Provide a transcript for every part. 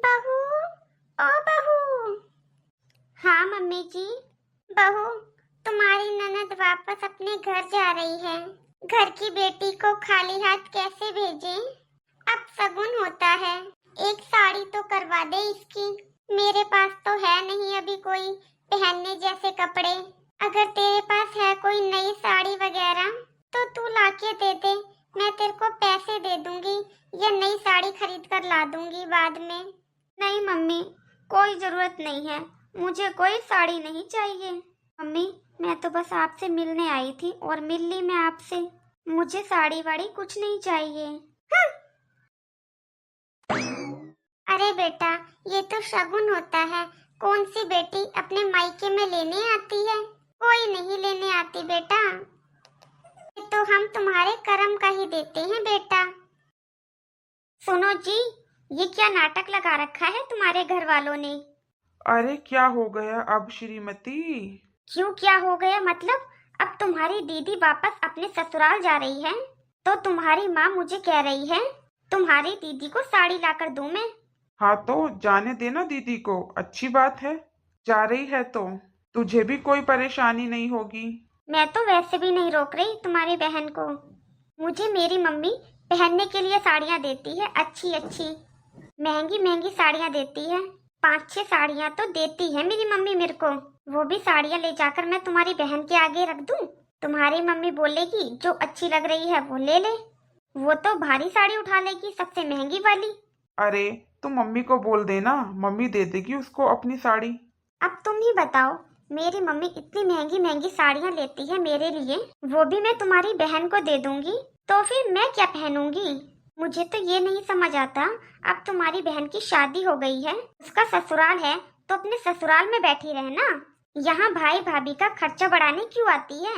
बहू, ओ बहू। हाँ मम्मी जी। बहू, तुम्हारी ननद वापस अपने घर जा रही है। घर की बेटी को खाली हाथ कैसे भेजें? अब शगुन होता है, एक साड़ी तो करवा दे इसकी। मेरे पास तो है नहीं अभी कोई पहनने जैसे कपड़े। अगर तेरे पास है कोई नई साड़ी वगैरह तो तू लाके दे दे, मैं तेरे को पैसे दे दूंगी या नई साड़ी खरीद कर ला दूंगी बाद में। नहीं मम्मी, कोई जरूरत नहीं है, मुझे कोई साड़ी नहीं चाहिए। मम्मी, मैं तो बस आपसे मिलने आई थी और मिल ली मैं आपसे। मुझे साड़ी वाड़ी कुछ नहीं चाहिए। हाँ। अरे बेटा, ये तो शगुन होता है। कौन सी बेटी अपने मायके में लेने आती है? कोई नहीं लेने आती बेटा। ये तो हम तुम्हारे कर्म का ही देते हैं बेटा। सुनो जी, ये क्या नाटक लगा रखा है तुम्हारे घर वालों ने? अरे क्या हो गया अब श्रीमती? क्यों क्या हो गया मतलब? अब तुम्हारी दीदी वापस अपने ससुराल जा रही है तो तुम्हारी माँ मुझे कह रही है तुम्हारी दीदी को साड़ी लाकर दूं मैं। हाँ तो जाने देना दीदी को, अच्छी बात है। जा रही है तो तुझे भी कोई परेशानी नहीं होगी। मैं तो वैसे भी नहीं रोक रही तुम्हारी बहन को। मुझे मेरी मम्मी पहनने के लिए साड़ियाँ देती है, अच्छी अच्छी महंगी महंगी साड़ियाँ देती है। 5-6 साड़ियाँ तो देती है मेरी मम्मी मेरे को। वो भी साड़ियाँ ले जाकर मैं तुम्हारी बहन के आगे रख दूं? तुम्हारी मम्मी बोलेगी जो अच्छी लग रही है वो ले ले। वो तो भारी साड़ी उठा लेगी, सबसे महंगी वाली। अरे तू मम्मी को बोल देना, मम्मी दे देगी उसको अपनी साड़ी। अब तुम ही बताओ, मेरी मम्मी इतनी महंगी महंगी साड़ियाँ लेती है मेरे लिए, वो भी मैं तुम्हारी बहन को दे दूंगी तो फिर मैं क्या पहनूंगी? मुझे तो ये नहीं समझ आता। अब तुम्हारी बहन की शादी हो गई है, उसका ससुराल है तो अपने ससुराल में बैठी रहे ना। यहाँ भाई भाभी का खर्चा बढ़ाने क्यों आती है?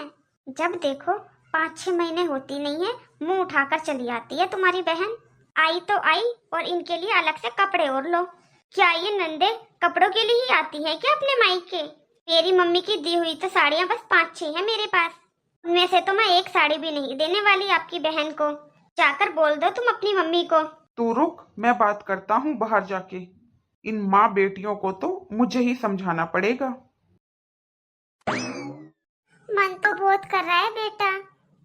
जब देखो 5-6 महीने होती नहीं है, मुंह उठाकर चली आती है तुम्हारी बहन। आई तो आई और इनके लिए अलग से कपड़े ओढ़ लो। क्या ये नंदे कपड़ों के लिए ही आती है क्या अपने मायके? मेरी मम्मी की दी हुई तो साड़ियाँ बस 5-6 है मेरे पास। उनमें से तो मैं एक साड़ी भी नहीं देने वाली आपकी बहन को। जाकर बोल दो तुम अपनी मम्मी को। तू रुक, मैं बात करता हूँ बाहर जाके। इन माँ बेटियों को तो मुझे ही समझाना पड़ेगा। मन तो बहुत कर रहा है बेटा,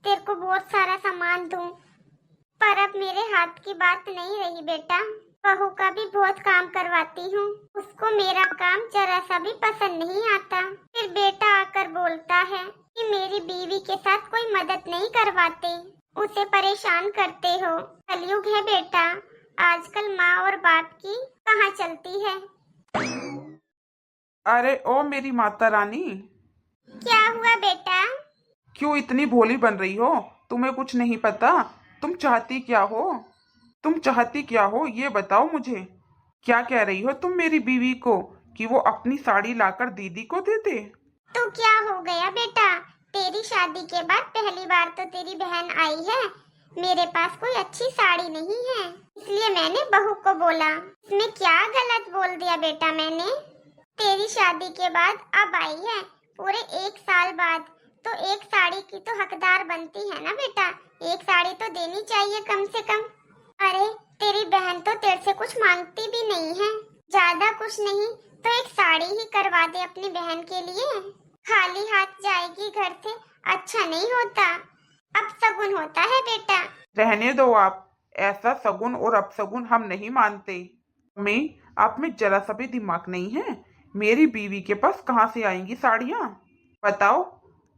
तेरे को बहुत सारा सामान दूं, पर अब मेरे हाथ की बात नहीं रही बेटा। बहू का भी बहुत काम करवाती हूँ, उसको मेरा काम जरा सा भी पसंद नहीं आता। फिर बेटा आकर बोलता है कि मेरी बीवी के साथ कोई मदद नहीं करवाते, उसे परेशान करते हो। कलयुग है बेटा, आजकल माँ और बाप की कहाँ चलती है। अरे ओ मेरी माता रानी, क्या हुआ बेटा? क्यों इतनी भोली बन रही हो? तुम्हें कुछ नहीं पता? तुम चाहती क्या हो? तुम चाहती क्या हो ये बताओ मुझे। क्या कह रही हो तुम मेरी बीवी को कि वो अपनी साड़ी लाकर दीदी को दे दे? तो क्या हो गया बेटा? तेरी शादी के बाद पहली बार तो तेरी बहन आई है, मेरे पास कोई अच्छी साड़ी नहीं है, इसलिए मैंने बहू को बोला। इसमें क्या गलत बोल दिया बेटा मैंने? तेरी शादी के बाद अब आई है, पूरे 1 साल बाद, तो एक साड़ी की तो हकदार बनती है ना बेटा। एक साड़ी तो देनी चाहिए कम से कम। अरे तेरी बहन तो तेरे से कुछ मांगती भी नहीं है, ज्यादा कुछ नहीं तो एक साड़ी ही करवा दे अपनी बहन के लिए। खाली हाथ जाएगी घर से, अच्छा नहीं होता। अब शगुन होता है बेटा। रहने दो आप, ऐसा सगुन और अपसगुन हम नहीं मानते। मम्मी, आप में जरा सा भी दिमाग नहीं है? मेरी बीवी के पास कहाँ से आएंगी साड़ियाँ? बताओ,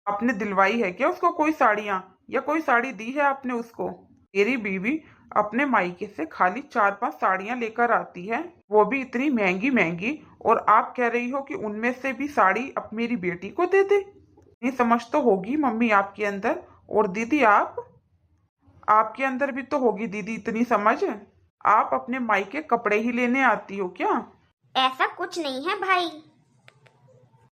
आपने दिलवाई है क्या उसको कोई साड़ियाँ, या कोई साड़ी दी है आपने उसको? मेरी बीवी अपने मायके से खाली 4-5 साड़ियाँ लेकर आती है, वो भी इतनी महंगी महंगी, और आप कह रही हो कि उनमें से भी साड़ी अब मेरी बेटी को दे दे? नहीं, समझ तो होगी मम्मी आपके अंदर। और दीदी, आपके अंदर भी तो होगी दीदी इतनी समझ। आप अपने मायके कपड़े ही लेने आती हो क्या? ऐसा कुछ नहीं है भाई।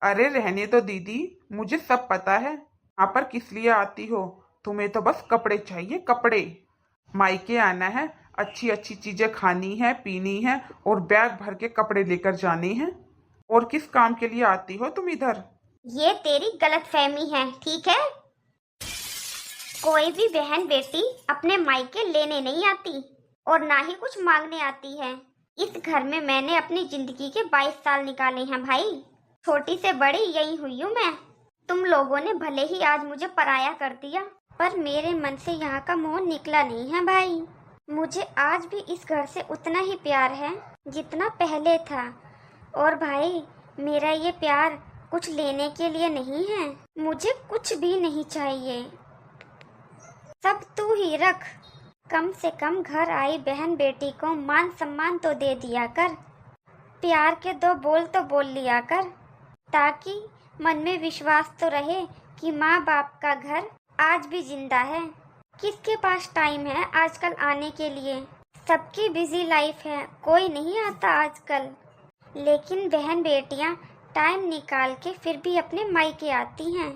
अरे रहने दो दीदी, मुझे सब पता है यहाँ पर किस लिए आती हो। तुम्हें तो बस कपड़े चाहिए, कपड़े। मायके आना है, अच्छी अच्छी चीजें खानी है, पीनी है, और बैग भर के कपड़े लेकर जाने हैं। और किस काम के लिए आती हो तुम इधर? ये तेरी गलतफहमी है, ठीक है? कोई भी बहन बेटी अपने मायके लेने नहीं आती और ना ही कुछ मांगने आती है। इस घर में मैंने अपनी जिंदगी के 22 साल निकाले हैं भाई। छोटी से बड़ी यही हुई हूँ मैं। तुम लोगों ने भले ही आज मुझे पराया कर दिया, पर मेरे मन से यहाँ का मोह निकला नहीं है भाई। मुझे आज भी इस घर से उतना ही प्यार है जितना पहले था। और भाई, मेरा ये प्यार कुछ लेने के लिए नहीं है, मुझे कुछ भी नहीं चाहिए, सब तू ही रख। कम से कम घर आई बहन बेटी को मान सम्मान तो दे दिया कर, प्यार के 2 बोल तो बोल लिया कर, ताकि मन में विश्वास तो रहे कि माँ बाप का घर आज भी जिंदा है। किसके पास टाइम है आजकल आने के लिए? सबकी बिजी लाइफ है, कोई नहीं आता आजकल। लेकिन बहन बेटियाँ टाइम निकाल के फिर भी अपने मायके आती हैं।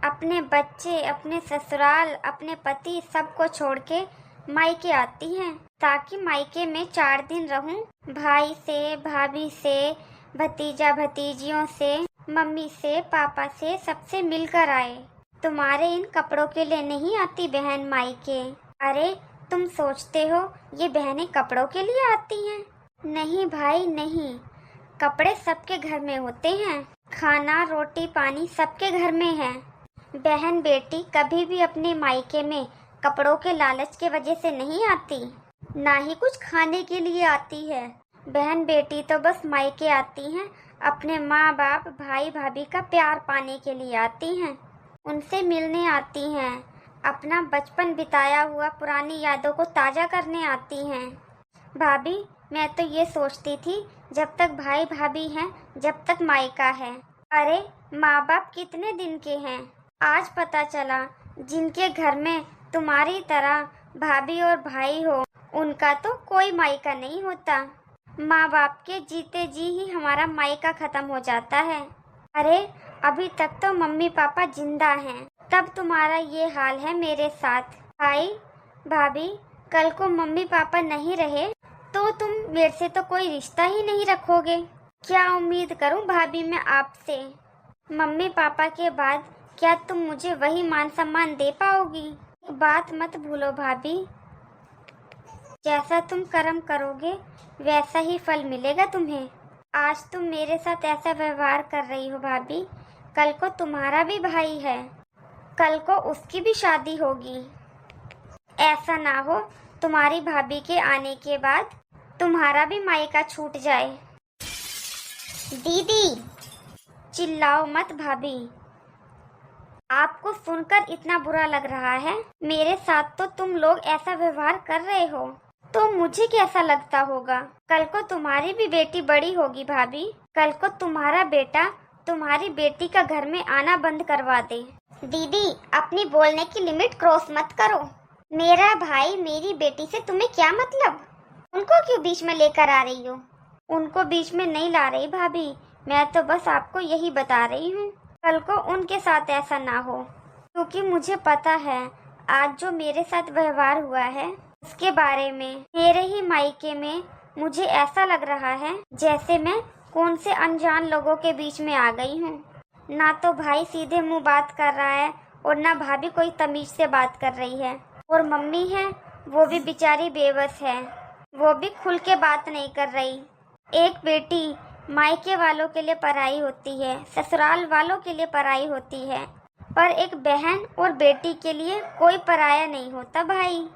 अपने बच्चे, अपने ससुराल, अपने पति सबको छोड़ के मायके आती हैं, ताकि मायके में 4 दिन रहूं, भाई से, भाभी से, भतीजा भतीजियों से, मम्मी से, पापा से, सबसे मिलकर आए। तुम्हारे इन कपड़ों के लिए नहीं आती बहन मायके। अरे तुम सोचते हो ये बहनें कपड़ों के लिए आती हैं? नहीं भाई नहीं, कपड़े सबके घर में होते हैं, खाना रोटी पानी सबके घर में है। बहन बेटी कभी भी अपने मायके में कपड़ों के लालच के वजह से नहीं आती, ना ही कुछ खाने के लिए आती है। बहन बेटी तो बस मायके आती हैं अपने माँ बाप भाई भाभी का प्यार पाने के लिए आती हैं, उनसे मिलने आती हैं, अपना बचपन बिताया हुआ पुरानी यादों को ताज़ा करने आती हैं। भाभी, मैं तो ये सोचती थी जब तक भाई भाभी हैं जब तक मायका है। अरे माँ बाप कितने दिन के हैं, आज पता चला जिनके घर में तुम्हारी तरह भाभी और भाई हो उनका तो कोई मायका नहीं होता। माँ बाप के जीते जी ही हमारा मायका खत्म हो जाता है। अरे अभी तक तो मम्मी पापा जिंदा हैं, तब तुम्हारा ये हाल है मेरे साथ। भाई भाभी, कल को मम्मी पापा नहीं रहे तो तुम मेरे से तो कोई रिश्ता ही नहीं रखोगे। क्या उम्मीद करूं भाभी मैं आपसे? मम्मी पापा के बाद क्या तुम मुझे वही मान सम्मान दे पाओगी? बात मत भूलो भाभी, जैसा तुम कर्म करोगे वैसा ही फल मिलेगा तुम्हें। आज तुम मेरे साथ ऐसा व्यवहार कर रही हो भाभी, कल को तुम्हारा भी भाई है, कल को उसकी भी शादी होगी। ऐसा ना हो तुम्हारी भाभी के आने के बाद तुम्हारा भी मायका छूट जाए। दीदी चिल्लाओ मत भाभी, आपको सुनकर इतना बुरा लग रहा है। मेरे साथ तो तुम लोग ऐसा व्यवहार कर रहे हो तो मुझे कैसा लगता होगा? कल को तुम्हारी भी बेटी बड़ी होगी भाभी, कल को तुम्हारा बेटा तुम्हारी बेटी का घर में आना बंद करवा दे। दीदी अपनी बोलने की लिमिट क्रॉस मत करो। मेरा भाई मेरी बेटी से तुम्हें क्या मतलब? उनको क्यों बीच में लेकर आ रही हो? उनको बीच में नहीं ला रही भाभी, मैं तो बस आपको यही बता रही हूँ कल को उनके साथ ऐसा ना हो, क्योंकि मुझे पता है आज जो मेरे साथ व्यवहार हुआ है उसके बारे में। मेरे ही मायके में मुझे ऐसा लग रहा है जैसे मैं कौन से अनजान लोगों के बीच में आ गई हूँ। ना तो भाई सीधे मुंह बात कर रहा है और ना भाभी कोई तमीज से बात कर रही है, और मम्मी है वो भी बेचारी बेबस है, वो भी खुल के बात नहीं कर रही। एक बेटी मायके वालों के लिए पराई होती है, ससुराल वालों के लिए पराई होती है, पर एक बहन और बेटी के लिए कोई पराया नहीं होता भाई।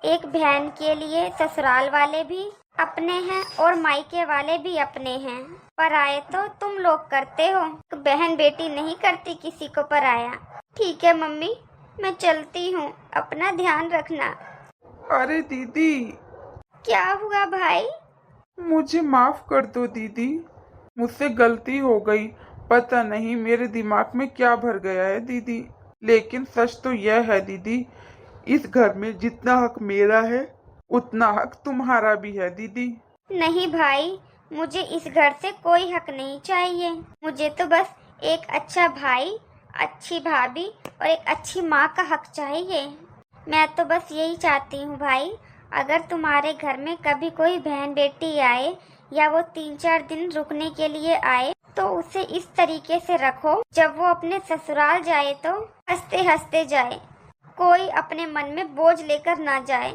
एक बहन के लिए ससुराल वाले भी अपने हैं और मायके वाले भी अपने हैं, पराये तो तुम लोग करते हो, बहन बेटी नहीं करती किसी को पराया। ठीक है मम्मी, मैं चलती हूँ, अपना ध्यान रखना। अरे दीदी, क्या हुआ भाई? मुझे माफ कर दो दीदी, मुझसे गलती हो गई। पता नहीं मेरे दिमाग में क्या भर गया है दीदी, लेकिन सच तो यह है दीदी, इस घर में जितना हक मेरा है उतना हक तुम्हारा भी है दीदी। नहीं भाई, मुझे इस घर से कोई हक नहीं चाहिए। मुझे तो बस एक अच्छा भाई, अच्छी भाभी और एक अच्छी माँ का हक चाहिए। मैं तो बस यही चाहती हूँ भाई, अगर तुम्हारे घर में कभी कोई बहन बेटी आए या वो 3-4 दिन रुकने के लिए आए तो उसे इस तरीके से रखो जब वो अपने ससुराल जाए तो हंसते हंसते जाए, कोई अपने मन में बोझ लेकर ना जाए,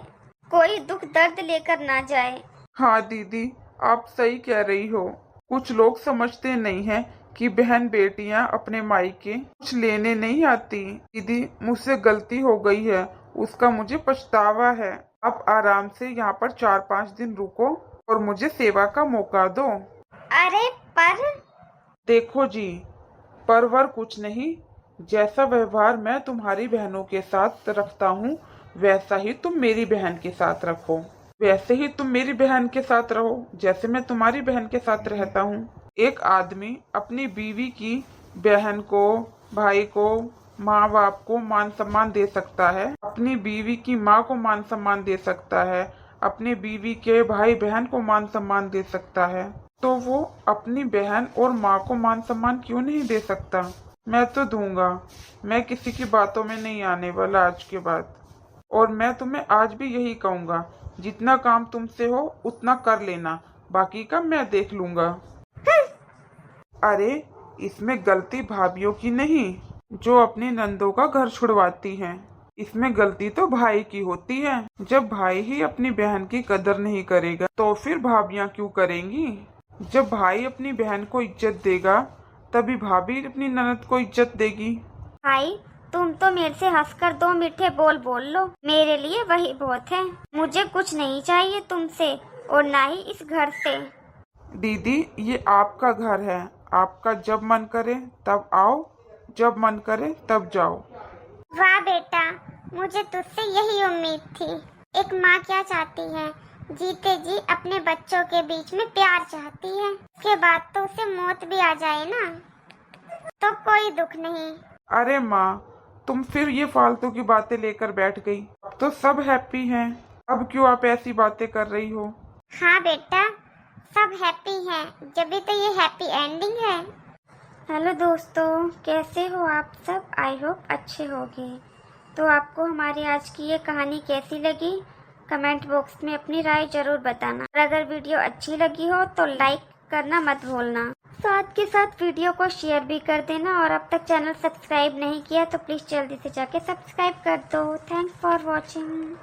कोई दुख दर्द लेकर ना जाए। हाँ दीदी, आप सही कह रही हो। कुछ लोग समझते नहीं हैं कि बहन बेटियां अपने मायके कुछ लेने नहीं आती। दीदी, मुझसे गलती हो गई है, उसका मुझे पछतावा है। आप आराम से यहाँ पर 4-5 दिन रुको और मुझे सेवा का मौका दो। अरे पर देखो जी, परवर कुछ नहीं। जैसा व्यवहार मैं तुम्हारी बहनों के साथ रखता हूँ, वैसा ही तुम मेरी बहन के साथ रखो। वैसे ही तुम मेरी बहन के साथ रहो जैसे मैं तुम्हारी बहन के साथ रहता हूँ। एक आदमी अपनी बीवी की बहन को, भाई को, माँ बाप को मान सम्मान दे सकता है, अपनी बीवी की माँ को मान सम्मान दे सकता है, अपने बीवी के भाई बहन को मान सम्मान दे सकता है, तो वो अपनी बहन और माँ को मान सम्मान क्यों नहीं दे सकता? मैं तो दूंगा। मैं किसी की बातों में नहीं आने वाला आज के बाद। और मैं तुम्हें आज भी यही कहूंगा, जितना काम तुमसे हो उतना कर लेना, बाकी का मैं देख लूंगा। अरे, इसमें गलती भाभीियों की नहीं, जो अपनी नंदों का घर छुड़वाती हैं। इसमें गलती तो भाई की होती है। जब भाई ही अपनी बहन की कदर नहीं करेगा तो फिर भाभियां क्यों करेंगी? जब भाई अपनी बहन को इज्जत देगा तभी भाभी अपनी ननद को इज्जत देगी। भाई, तुम तो मेरे से हंसकर 2 मीठे बोल बोल लो, मेरे लिए वही बहुत है। मुझे कुछ नहीं चाहिए तुमसे और ना ही इस घर से। दीदी, ये आपका घर है। आपका जब मन करे तब आओ, जब मन करे तब जाओ। वाह बेटा, मुझे तुझसे यही उम्मीद थी। एक माँ क्या चाहती है? जीते जी अपने बच्चों के बीच में प्यार चाहती है। उसके बाद तो उसे मौत भी आ जाए ना तो कोई दुख नहीं। अरे माँ, तुम फिर ये फालतू की बातें लेकर बैठ गई। अब तो सब हैप्पी हैं, अब क्यों आप ऐसी बातें कर रही हो? हाँ बेटा, सब हैप्पी हैं, जब तो ये हैप्पी एंडिंग है। हेलो दोस्तों, कैसे हो आप सब? आई होप अच्छे होंगे। तो आपको हमारी आज की ये कहानी कैसी लगी? कमेंट बॉक्स में अपनी राय जरूर बताना। और अगर वीडियो अच्छी लगी हो तो लाइक करना मत भूलना। साथ के साथ वीडियो को शेयर भी कर देना। और अब तक चैनल सब्सक्राइब नहीं किया तो प्लीज़ जल्दी से जाके सब्सक्राइब कर दो। Thanks for watching.